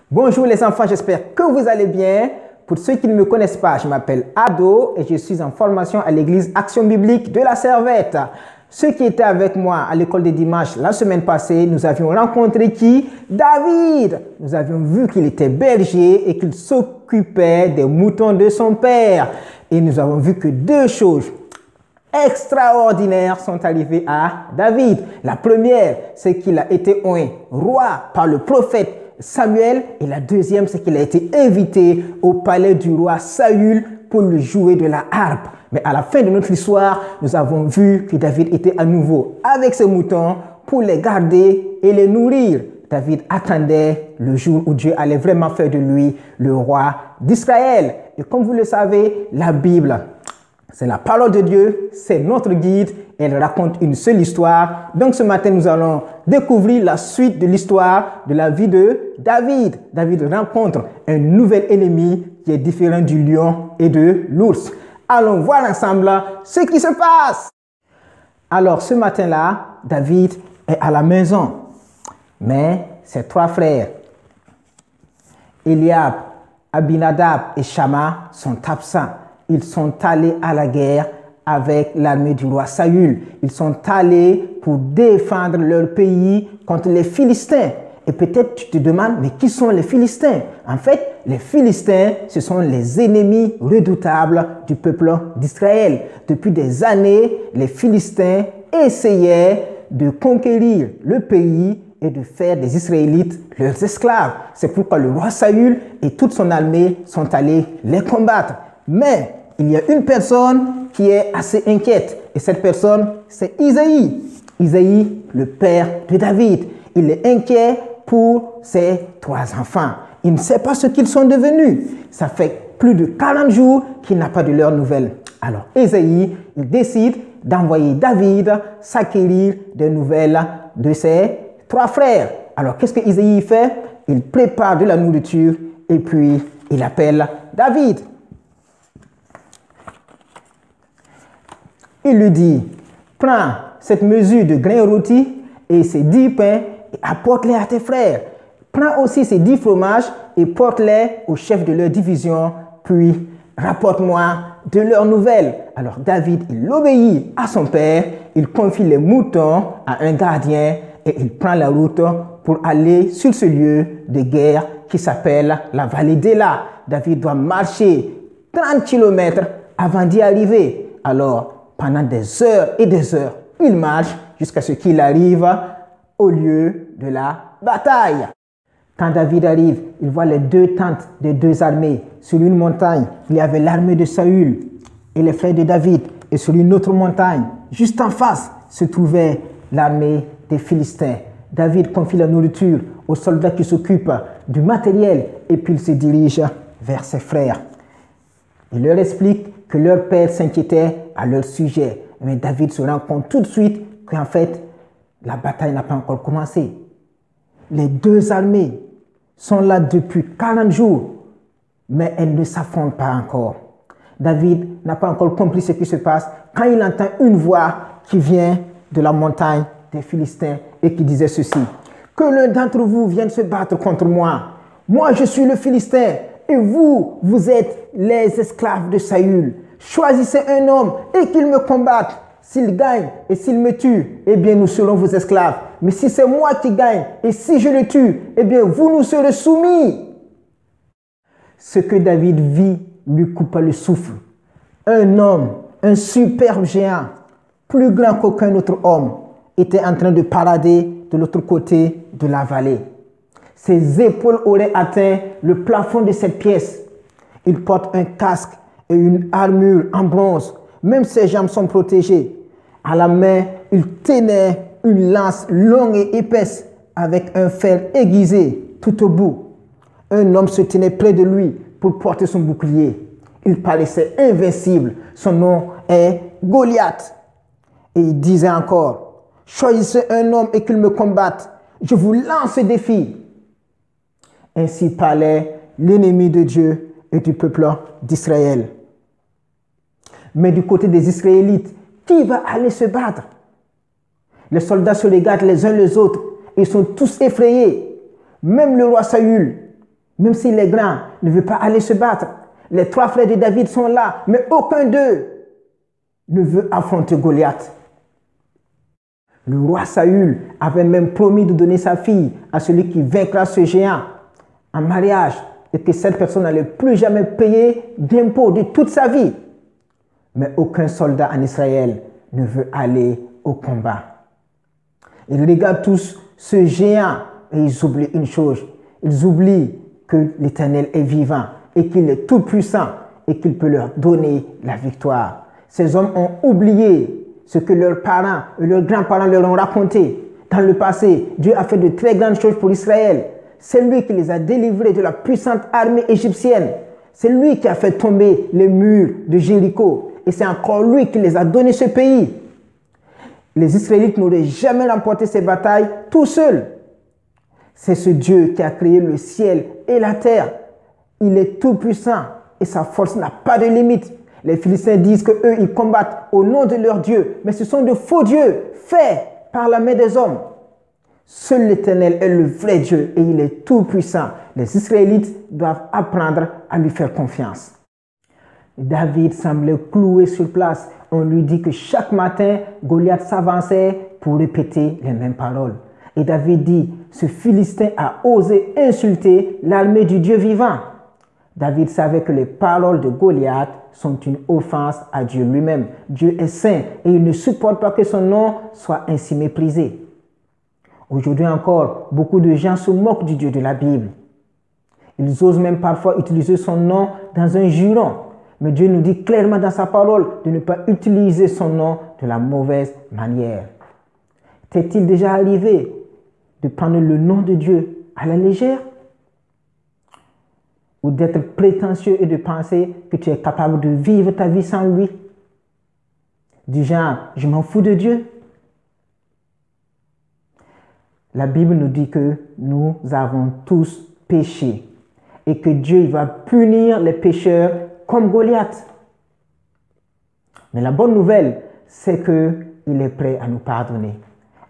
Bonjour les enfants, j'espère que vous allez bien. Pour ceux qui ne me connaissent pas, je m'appelle Ado et je suis en formation à l'église Action Biblique de la Servette. Ceux qui étaient avec moi à l'école des dimanches la semaine passée, nous avions rencontré qui? David. Nous avions vu qu'il était berger et qu'il s'occupait des moutons de son père. Et nous avons vu que deux choses extraordinaires sont arrivées à David. La première, c'est qu'il a été oint roi par le prophète Samuel, et la deuxième, c'est qu'il a été invité au palais du roi Saül pour lui jouer de la harpe. Mais à la fin de notre histoire, nous avons vu que David était à nouveau avec ses moutons pour les garder et les nourrir. David attendait le jour où Dieu allait vraiment faire de lui le roi d'Israël. Et comme vous le savez, la Bible, c'est la parole de Dieu, c'est notre guide, elle raconte une seule histoire. Donc ce matin, nous allons découvrir la suite de l'histoire de la vie de David. David rencontre un nouvel ennemi qui est différent du lion et de l'ours. Allons voir ensemble ce qui se passe. Alors ce matin-là, David est à la maison, mais ses trois frères, Eliab, Abinadab et Shama, sont absents. Ils sont allés à la guerre avec l'armée du roi Saül. Ils sont allés pour défendre leur pays contre les Philistins. Et peut-être tu te demandes, mais qui sont les Philistins? En fait, les Philistins, ce sont les ennemis redoutables du peuple d'Israël. Depuis des années, les Philistins essayaient de conquérir le pays et de faire des Israélites leurs esclaves. C'est pourquoi le roi Saül et toute son armée sont allés les combattre. Mais il y a une personne qui est assez inquiète. Et cette personne, c'est Isaïe. Isaïe, le père de David. Il est inquiet pour ses trois enfants. Il ne sait pas ce qu'ils sont devenus. Ça fait plus de 40 jours qu'il n'a pas de leurs nouvelles. Alors Isaïe, il décide d'envoyer David s'acquérir des nouvelles de ses trois frères. Alors qu'est-ce que Isaïe fait? Il prépare de la nourriture et puis il appelle David. Il lui dit, prends cette mesure de grains rôtis et ces 10 pains et apporte-les à tes frères. Prends aussi ces 10 fromages et porte-les au chef de leur division, puis rapporte-moi de leurs nouvelles. Alors David, il obéit à son père, il confie les moutons à un gardien et il prend la route pour aller sur ce lieu de guerre qui s'appelle la vallée d'Éla. David doit marcher 30 km avant d'y arriver. Alors, pendant des heures et des heures, il marche jusqu'à ce qu'il arrive au lieu de la bataille. Quand David arrive, il voit les deux tentes des deux armées. Sur une montagne, il y avait l'armée de Saül et les frères de David. Et sur une autre montagne, juste en face, se trouvait l'armée des Philistins. David confie la nourriture aux soldats qui s'occupent du matériel et puis il se dirige vers ses frères. Il leur explique que leur père s'inquiétait à leur sujet. Mais David se rend compte tout de suite qu'en fait, la bataille n'a pas encore commencé. Les deux armées sont là depuis 40 jours, mais elles ne s'affrontent pas encore. David n'a pas encore compris ce qui se passe quand il entend une voix qui vient de la montagne des Philistins et qui disait ceci. Que l'un d'entre vous vienne se battre contre moi. Moi, je suis le Philistin et vous, vous êtes les esclaves de Saül. Choisissez un homme et qu'il me combatte. S'il gagne et s'il me tue, eh bien nous serons vos esclaves. Mais si c'est moi qui gagne et si je le tue, eh bien vous nous serez soumis. Ce que David vit lui coupa le souffle. Un homme, un superbe géant, plus grand qu'aucun autre homme, était en train de parader de l'autre côté de la vallée. Ses épaules auraient atteint le plafond de cette pièce. Il porte un casque et une armure en bronze. Même ses jambes sont protégées. À la main, il tenait une lance longue et épaisse avec un fer aiguisé tout au bout. Un homme se tenait près de lui pour porter son bouclier. Il paraissait invincible. Son nom est Goliath. Et il disait encore, choisissez un homme et qu'il me combatte. Je vous lance ce défi. Ainsi parlait l'ennemi de Dieu et du peuple d'Israël. Mais du côté des Israélites, qui va aller se battre? Les soldats se regardent les uns les autres. Ils sont tous effrayés. Même le roi Saül Même s'il est grand, ne veut pas aller se battre. Les 3 frères de David sont là, mais aucun d'eux ne veut affronter Goliath. Le roi Saül avait même promis de donner sa fille à celui qui vaincra ce géant en mariage et que cette personne n'allait plus jamais payer d'impôts de toute sa vie. Mais aucun soldat en Israël ne veut aller au combat. Ils regardent tous ce géant et ils oublient une chose. Ils oublient que l'Éternel est vivant et qu'il est tout puissant et qu'il peut leur donner la victoire. Ces hommes ont oublié ce que leurs parents et leurs grands-parents leur ont raconté. Dans le passé, Dieu a fait de très grandes choses pour Israël. C'est lui qui les a délivrés de la puissante armée égyptienne. C'est lui qui a fait tomber les murs de Jéricho. Et c'est encore lui qui les a donné ce pays. Les Israélites n'auraient jamais remporté ces batailles tout seuls. C'est ce Dieu qui a créé le ciel et la terre. Il est tout puissant et sa force n'a pas de limite. Les Philistins disent qu'eux, ils combattent au nom de leur Dieu, mais ce sont de faux dieux faits par la main des hommes. Seul l'Éternel est le vrai Dieu et il est tout puissant. Les Israélites doivent apprendre à lui faire confiance. David semblait cloué sur place. On lui dit que chaque matin, Goliath s'avançait pour répéter les mêmes paroles. Et David dit, ce Philistin a osé insulter l'armée du Dieu vivant. David savait que les paroles de Goliath sont une offense à Dieu lui-même. Dieu est saint et il ne supporte pas que son nom soit ainsi méprisé. Aujourd'hui encore, beaucoup de gens se moquent du Dieu de la Bible. Ils osent même parfois utiliser son nom dans un juron. Mais Dieu nous dit clairement dans sa parole de ne pas utiliser son nom de la mauvaise manière. T'est-il déjà arrivé de prendre le nom de Dieu à la légère? Ou d'être prétentieux et de penser que tu es capable de vivre ta vie sans lui? Du genre, je m'en fous de Dieu. La Bible nous dit que nous avons tous péché et que Dieu va punir les pécheurs comme Goliath. Mais la bonne nouvelle, c'est qu'il est prêt à nous pardonner.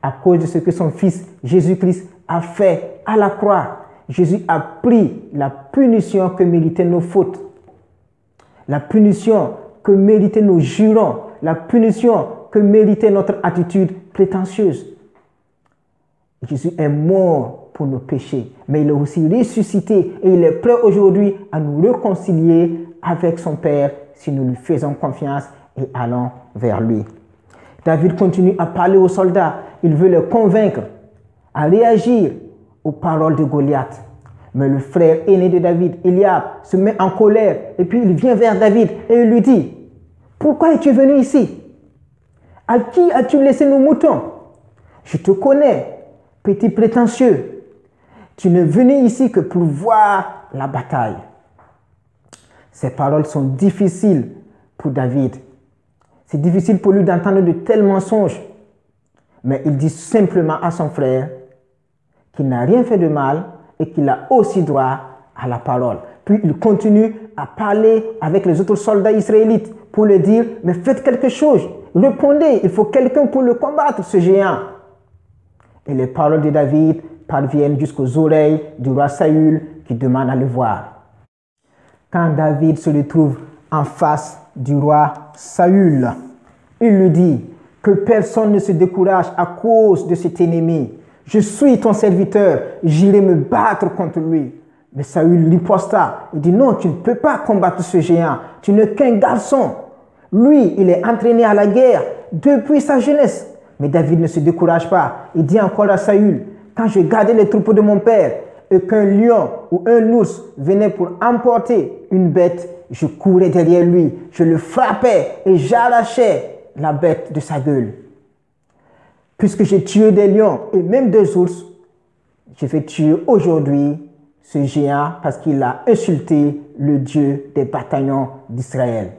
À cause de ce que son Fils Jésus-Christ a fait à la croix, Jésus a pris la punition que méritaient nos fautes, la punition que méritaient nos jurons, la punition que méritait notre attitude prétentieuse. Jésus est mort pour nos péchés, mais il est aussi ressuscité et il est prêt aujourd'hui à nous réconcilier avec son Père si nous lui faisons confiance et allons vers lui. David continue à parler aux soldats. Il veut les convaincre à réagir aux paroles de Goliath. Mais le frère aîné de David, Eliab, se met en colère et puis il vient vers David et il lui dit, « Pourquoi es-tu venu ici? À qui as-tu laissé nos moutons? Je te connais, petit prétentieux. Tu n'es venu ici que pour voir la bataille. » Ces paroles sont difficiles pour David. C'est difficile pour lui d'entendre de tels mensonges. Mais il dit simplement à son frère qu'il n'a rien fait de mal et qu'il a aussi droit à la parole. Puis il continue à parler avec les autres soldats israélites pour leur dire, mais faites quelque chose, répondez, il faut quelqu'un pour le combattre, ce géant. Et les paroles de David parviennent jusqu'aux oreilles du roi Saül qui demande à le voir. Quand David se retrouve en face du roi Saül, il lui dit que personne ne se décourage à cause de cet ennemi. Je suis ton serviteur, j'irai me battre contre lui. Mais Saül riposta. Il dit non, tu ne peux pas combattre ce géant. Tu n'es qu'un garçon. Lui, il est entraîné à la guerre depuis sa jeunesse. Mais David ne se décourage pas. Il dit encore à Saül, quand je gardais les troupeaux de mon père et qu'un lion ou un ours venait pour emporter une bête, je courais derrière lui, je le frappais et j'arrachais la bête de sa gueule. Puisque j'ai tué des lions et même des ours, je vais tuer aujourd'hui ce géant parce qu'il a insulté le Dieu des bataillons d'Israël.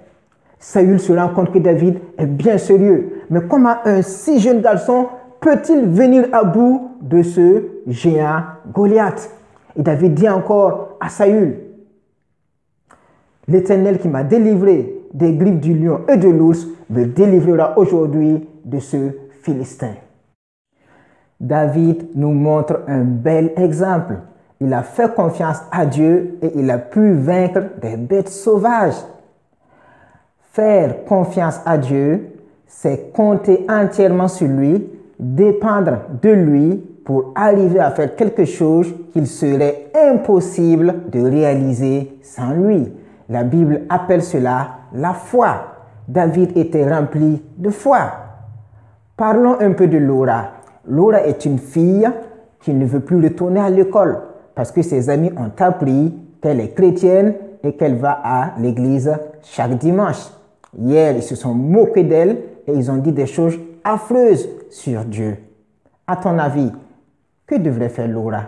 Saül se rend compte que David est bien sérieux. Mais comment un si jeune garçon peut-il venir à bout de ce géant Goliath? Et David dit encore à Saül, l'Éternel qui m'a délivré des griffes du lion et de l'ours me délivrera aujourd'hui de ce Philistin. David nous montre un bel exemple. Il a fait confiance à Dieu et il a pu vaincre des bêtes sauvages. Faire confiance à Dieu, c'est compter entièrement sur lui, dépendre de lui pour arriver à faire quelque chose qu'il serait impossible de réaliser sans lui. La Bible appelle cela la foi. David était rempli de foi. Parlons un peu de Laura. Laura est une fille qui ne veut plus retourner à l'école parce que ses amis ont appris qu'elle est chrétienne et qu'elle va à l'église chaque dimanche. Hier, ils se sont moqués d'elle et ils ont dit des choses affreuses sur Dieu. À ton avis, que devrait faire Laura?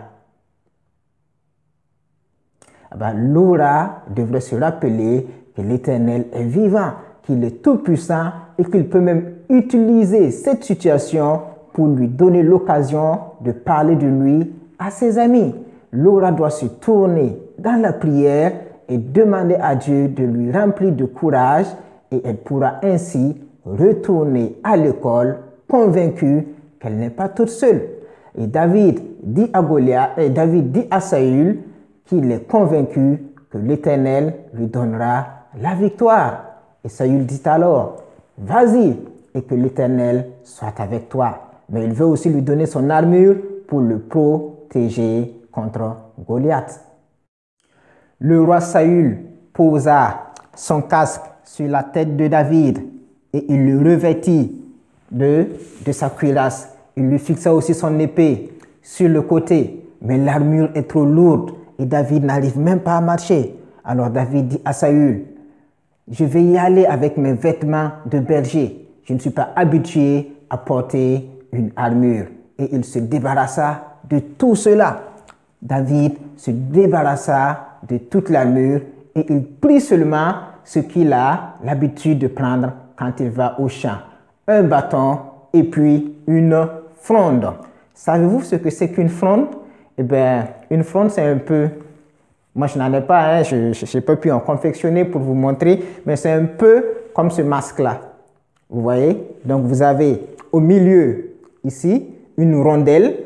Laura devrait se rappeler que l'Éternel est vivant, qu'il est tout-puissant et qu'il peut même utiliser cette situation pour lui donner l'occasion de parler de lui à ses amis. Laura doit se tourner dans la prière et demander à Dieu de lui remplir de courage et elle pourra ainsi retourner à l'école convaincue qu'elle n'est pas toute seule. Et David dit à Saül qu'il est convaincu que l'Éternel lui donnera la victoire. Et Saül dit alors, vas-y et que l'Éternel soit avec toi. Mais il veut aussi lui donner son armure pour le protéger contre Goliath. Le roi Saül posa son casque sur la tête de David et il le revêtit de sa cuirasse. Il lui fixa aussi son épée sur le côté, mais l'armure est trop lourde et David n'arrive même pas à marcher. Alors David dit à Saül, je vais y aller avec mes vêtements de berger. Je ne suis pas habitué à porter une armure. Et il se débarrassa de tout cela. David se débarrassa de toute l'armure et il prit seulement ce qu'il a l'habitude de prendre quand il va au champ. Un bâton et puis une fronde. Savez-vous ce que c'est qu'une fronde? Eh bien, une fronde, c'est un peu... Moi, je n'en ai pas, hein, je n'ai pas pu en confectionner pour vous montrer, mais c'est un peu comme ce masque-là. Vous voyez? Donc, vous avez au milieu, ici, une rondelle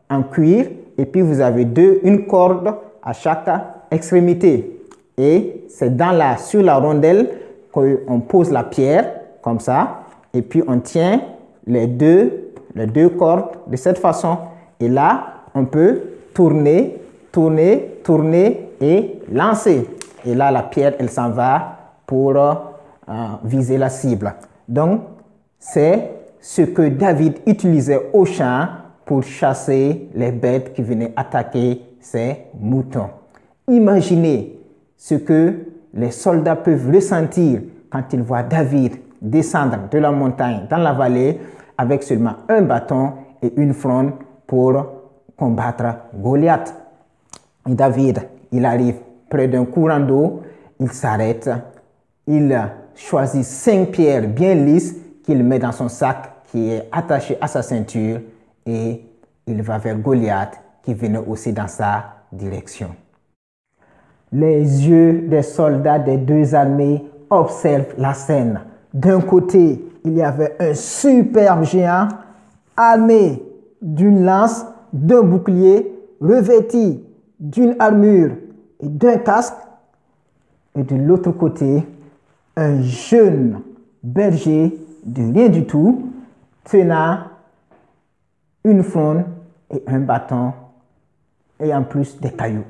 en cuir, et puis vous avez une corde à chaque extrémité. Et c'est sur la rondelle qu'on pose la pierre, comme ça, et puis on tient les deux cordes de cette façon. Et là, on peut tourner et lancer. Et là, la pierre, elle s'en va pour viser la cible. Donc, c'est ce que David utilisait au champ pour chasser les bêtes qui venaient attaquer ses moutons. Imaginez ce que les soldats peuvent ressentir quand ils voient David descendre de la montagne dans la vallée avec seulement un bâton et une fronde pour combattre Goliath. Et David, il arrive près d'un courant d'eau, il s'arrête, il choisit 5 pierres bien lisses qu'il met dans son sac qui est attaché à sa ceinture et il va vers Goliath qui venait aussi dans sa direction. Les yeux des soldats des deux armées observent la scène. D'un côté, il y avait un superbe géant armé d'une lance, d'un bouclier, revêtu d'une armure et d'un casque. Et de l'autre côté, un jeune berger de rien du tout, tenant une fronde et un bâton et en plus des cailloux.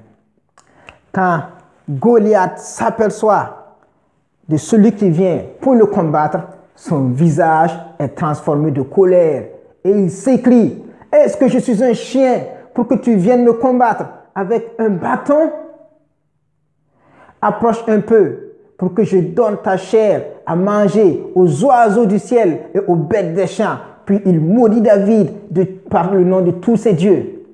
Quand Goliath s'aperçoit de celui qui vient pour le combattre, son visage est transformé de colère et il s'écrie: « Est-ce que je suis un chien pour que tu viennes me combattre avec un bâton? Approche un peu pour que je donne ta chair à manger aux oiseaux du ciel et aux bêtes des champs. » Puis il maudit David par le nom de tous ses dieux.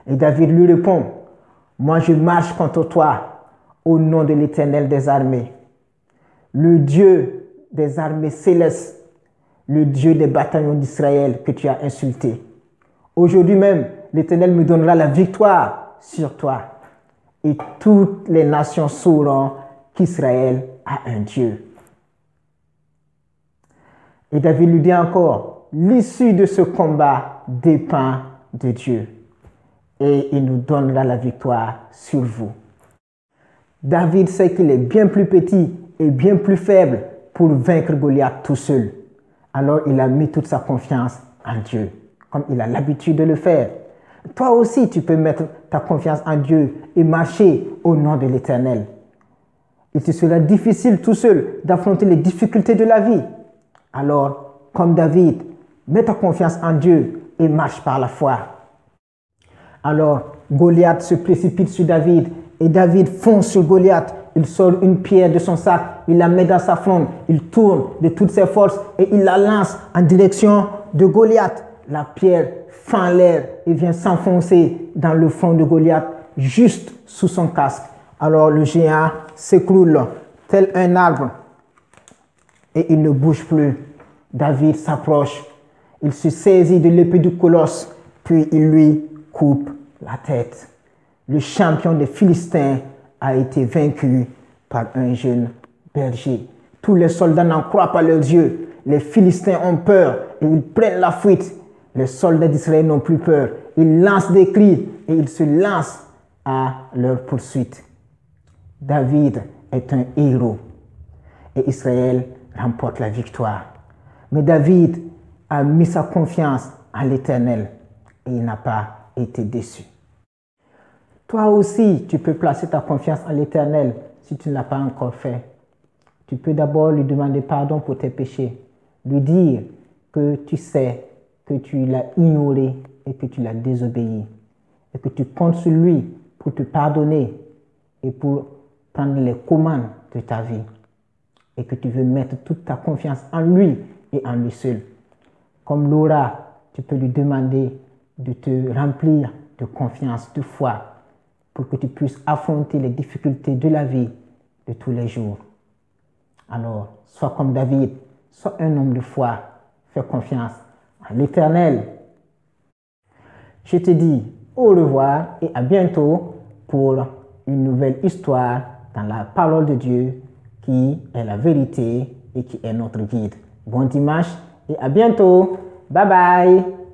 Et David lui répond: « Moi je marche contre toi au nom de l'Éternel des armées, le Dieu des armées célestes, le Dieu des bataillons d'Israël que tu as insulté. Aujourd'hui même, l'Éternel me donnera la victoire sur toi. Et toutes les nations sauront qu'Israël a un Dieu. » Et David lui dit encore: « L'issue de ce combat dépend de Dieu. » et il nous donnera la victoire sur vous. David sait qu'il est bien plus petit et bien plus faible pour vaincre Goliath tout seul. Alors il a mis toute sa confiance en Dieu, comme il a l'habitude de le faire. Toi aussi, tu peux mettre ta confiance en Dieu et marcher au nom de l'Éternel. Il te sera difficile tout seul d'affronter les difficultés de la vie. Alors, comme David, mets ta confiance en Dieu et marche par la foi. Alors, Goliath se précipite sur David et David fonce sur Goliath. Il sort une pierre de son sac, il la met dans sa fronde, il tourne de toutes ses forces et il la lance en direction de Goliath. La pierre fend l'air et vient s'enfoncer dans le front de Goliath, juste sous son casque. Alors le géant s'écroule tel un arbre et il ne bouge plus. David s'approche, il se saisit de l'épée du colosse, puis il lui coupe la tête. Le champion des Philistins a été vaincu par un jeune berger. Tous les soldats n'en croient pas leurs yeux. Les Philistins ont peur et ils prennent la fuite. Les soldats d'Israël n'ont plus peur. Ils lancent des cris et ils se lancent à leur poursuite. David est un héros et Israël remporte la victoire. Mais David a mis sa confiance en l'Éternel et il n'a pas été déçu. Toi aussi, tu peux placer ta confiance en l'Éternel si tu ne l'as pas encore fait. Tu peux d'abord lui demander pardon pour tes péchés, lui dire que tu sais que tu l'as ignoré et que tu l'as désobéi et que tu comptes sur lui pour te pardonner et pour prendre les commandes de ta vie et que tu veux mettre toute ta confiance en lui et en lui seul. Comme Laura, tu peux lui demander de te remplir de confiance, de foi, pour que tu puisses affronter les difficultés de la vie de tous les jours. Alors, sois comme David, sois un homme de foi, fais confiance à l'Éternel. Je te dis au revoir et à bientôt pour une nouvelle histoire dans la parole de Dieu qui est la vérité et qui est notre guide. Bon dimanche et à bientôt. Bye bye.